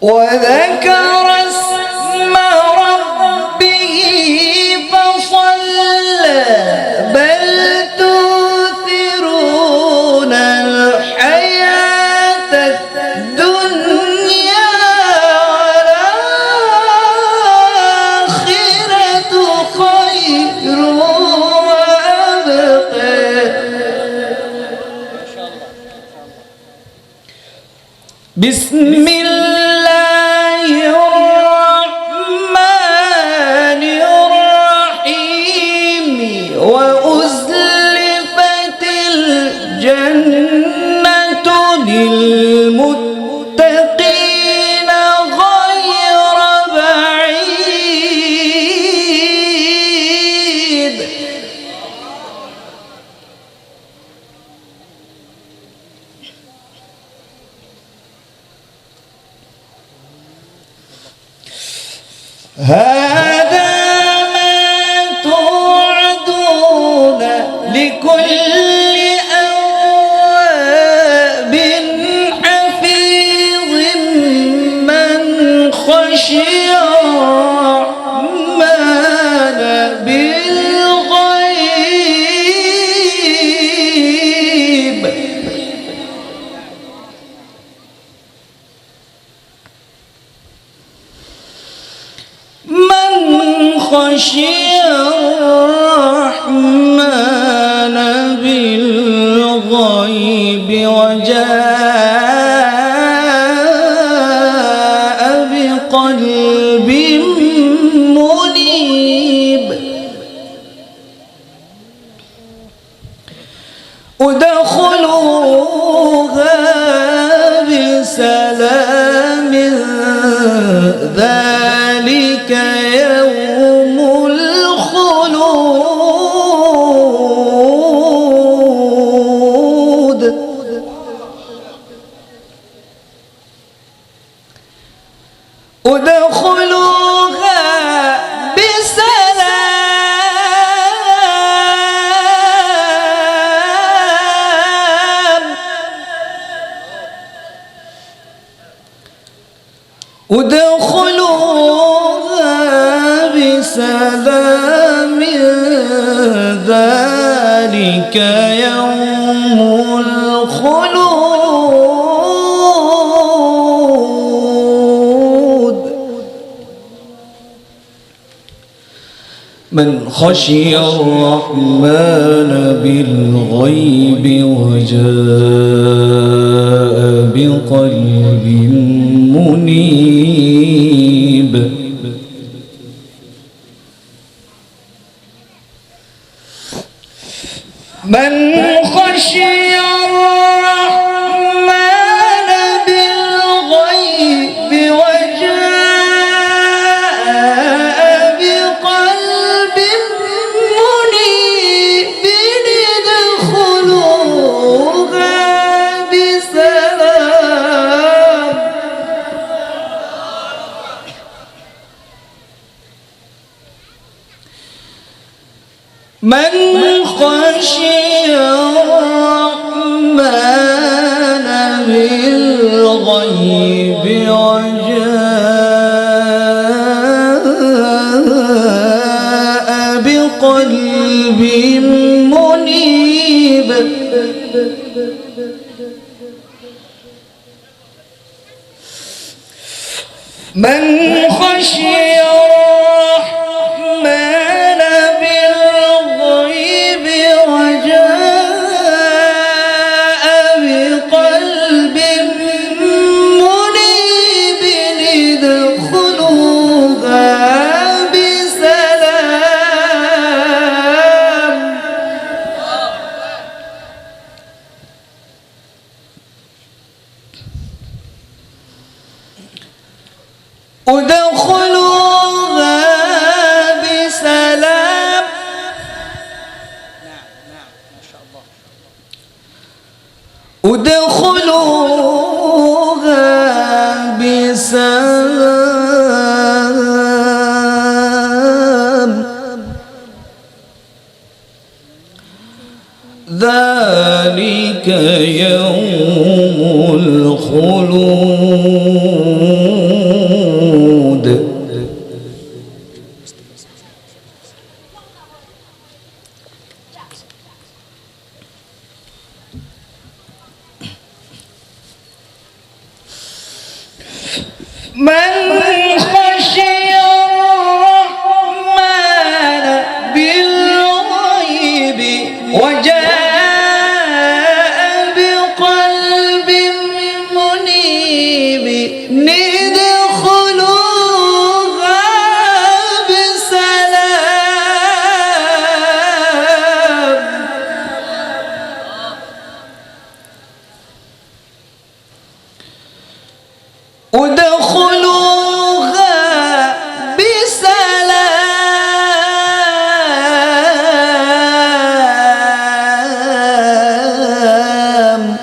وذكر اسم ربه فصلى بل تؤثرون الحياة الدنيا والآخرة خير وأبقى. بسم الله الرحمن الرحيم وأزلفت الجنة للمتقين غير بعيد. هذا ما توعدون لكل أواب حفيظ من خشي الرحمن بالغيب. من خشي الرحمن بالغيب وجاء بقلب منيب. ادخلوها بسلام ذلك يوم الخلود. ادخلوها بسلام. ادخلوها بسلام ذلك يوم الخلود. من خشي الرحمن بالغيب وجاء بقلب منيب. من خشي الرحمن بالغيب وجاء بقلب منيب ادخلوها بسلام. من خشي الرحمن بالغيب وجاء بقلب منيب. من خشي الرحمن بالغيب وجاء بقلب منيب ادخلوها بسلام. ادخلوها بسلام. ادخلوها بسلام ذلك يوم الخلود. من خشي الرحمن بالغيب وجاء بقلب منيب ندخلوها بسلام ادخلوها بسلام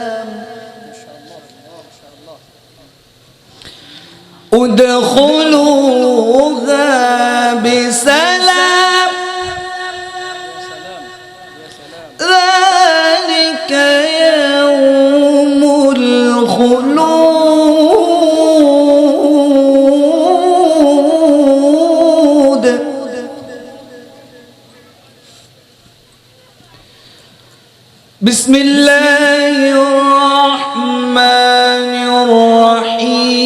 ادخلوها بسلام ذلك يوم الخلود بسم الله الرحمن الرحيم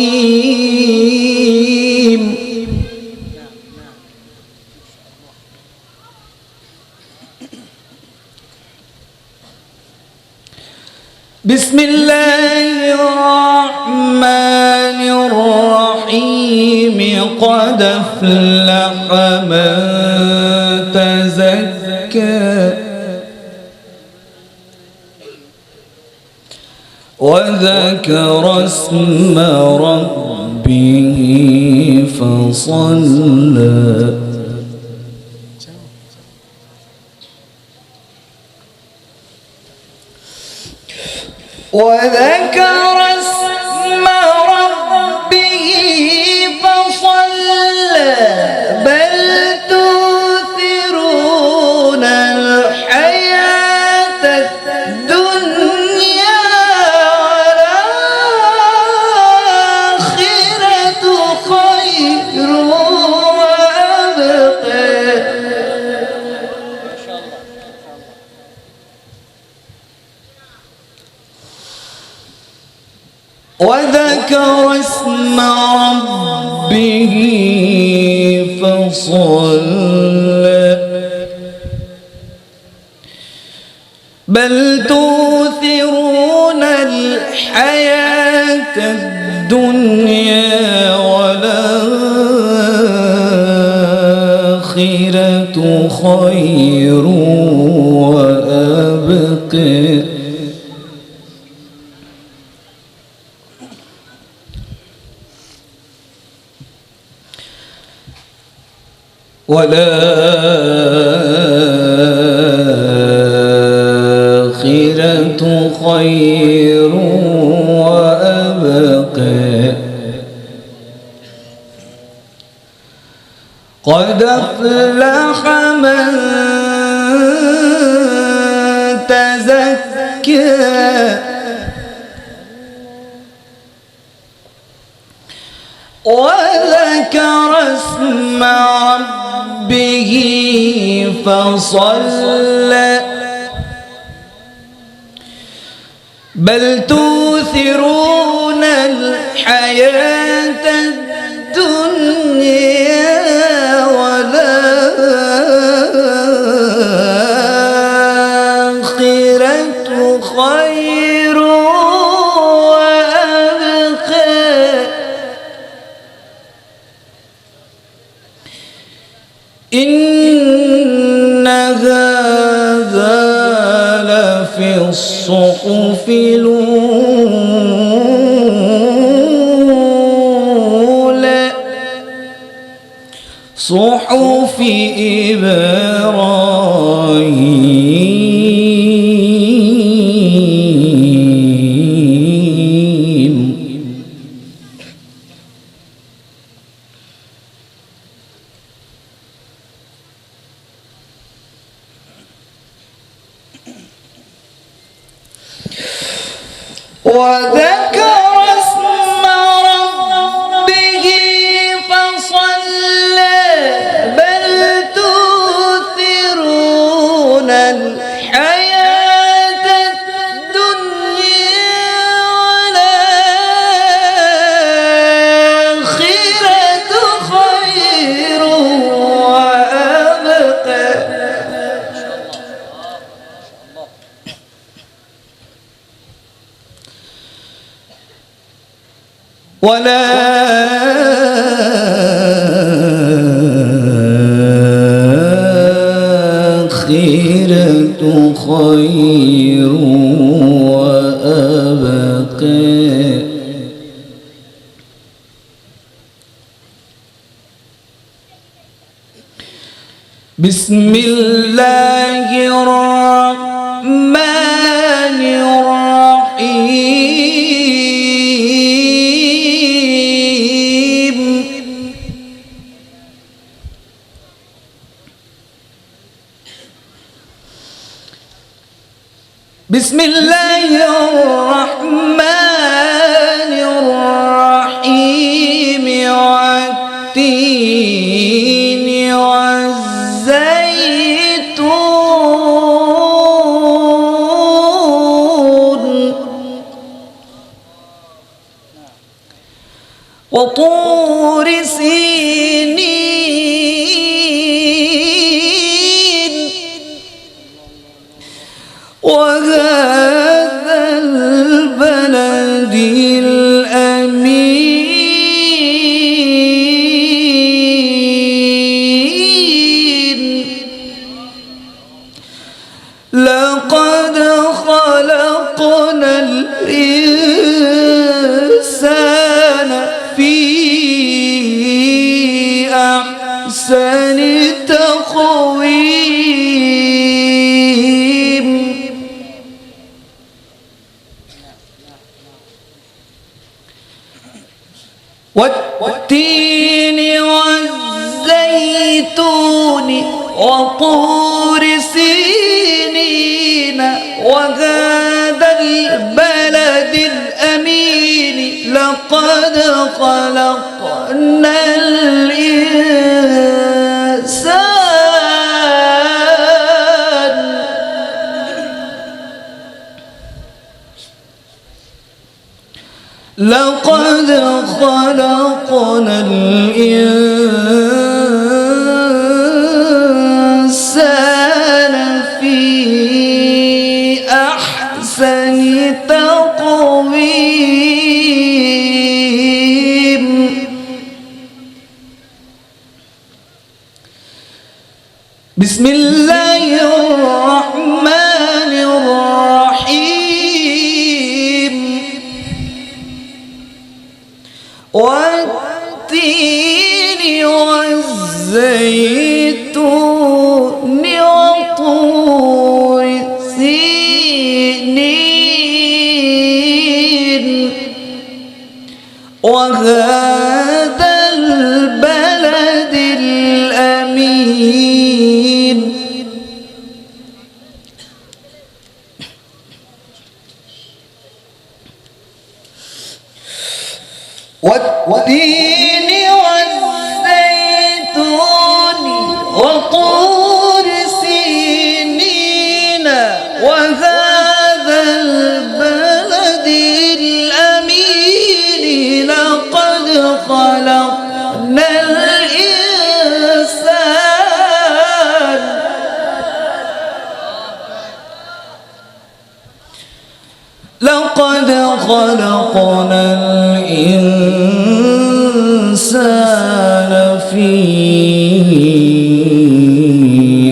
بسم الله الرحمن الرحيم قد أفلح من تزكى وذكر اسم ربه فصلى وذكر اسم ربه فصلى بل تؤثرون الحياة الدنيا والآخرة خير وأبقى وذكر اسم ربه فصلى بل تؤثرون الحياة الدنيا والآخرة خير وأبقى والآخرة خير وأبقى قد أفلح من تزكى وذكر اسم ربه فصلى بل تؤثرون الحياة الدنيا والآخرة خير وأبقى إن هذا لفي الصحف الأولى صحف إبراهيم وذكر اسم ربه والآخرة خير وأبقى. بسم الله الرحمن الرحيم. بسم الله الرحمن الرحيم. والتين والزيتون وطور سينين وهذا البلد الأمين. لقد خلقنا الإنسان في أحسن تقويم. والتين والزيتون وطور سينين وهذا البلد الأمين. لقد خلقنا الإنسان لقد خلقنا الإنسان في أحسن تقويم. بسم الله الرحمن الرحيم. والتين والزيتون وطور سينين وهذا البلد الأمين. والتين والزيتون وطور سينين وهذا البلد الأمين. لقد خلقنا الإنسان لقد خلقنا الإنسان في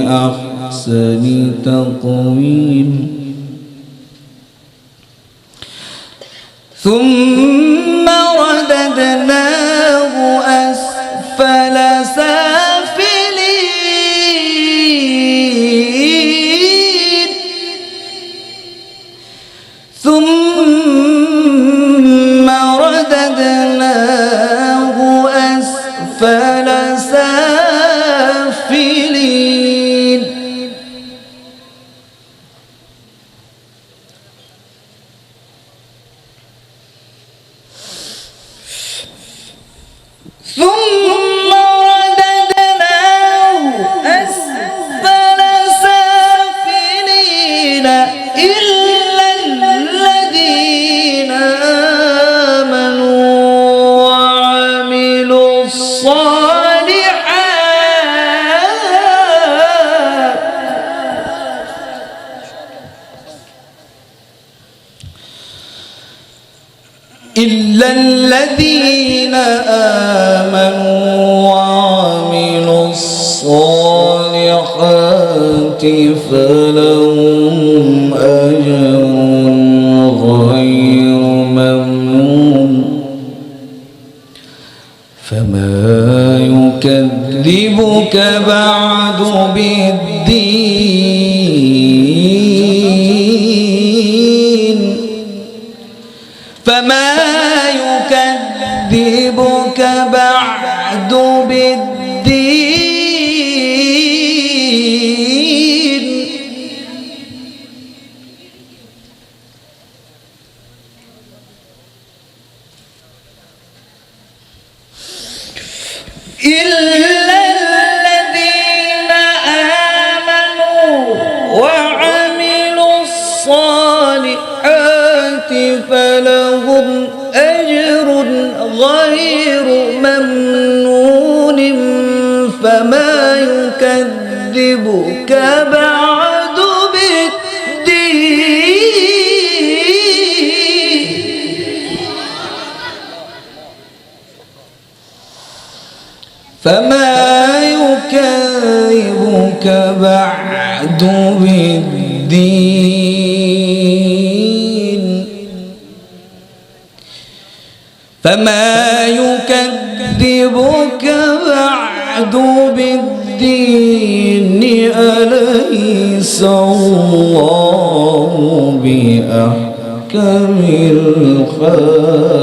أحسن تقويم. ثم رددناه أسفل سافلين. ثم رددناه أسفل سافلين. ثم رددناه أسفل سافلين إلا الذين آمنوا وعملوا الصالحات إلا الذين آمنوا وعملوا الصالحات فلهم أجر غير ممنون فما يكذبك بعد بالدين فما يكذبك بعد بالدين إلا الذين آمنوا وعملوا الصالحات فلهم أجر غير ممنون فما يكذبك بعد بالدين فما يكذبك بعد بالدين فما يكذبك بعد بالدين أليس الله بأحكم الحاكمين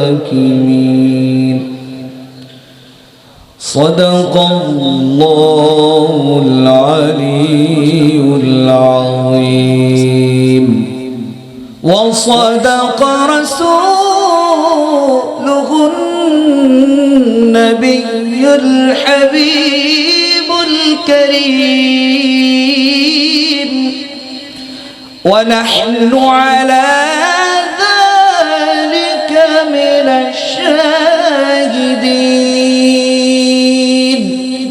صدق الله العلي العظيم وصدق رسوله النبي الحبيب الكريم ونحن على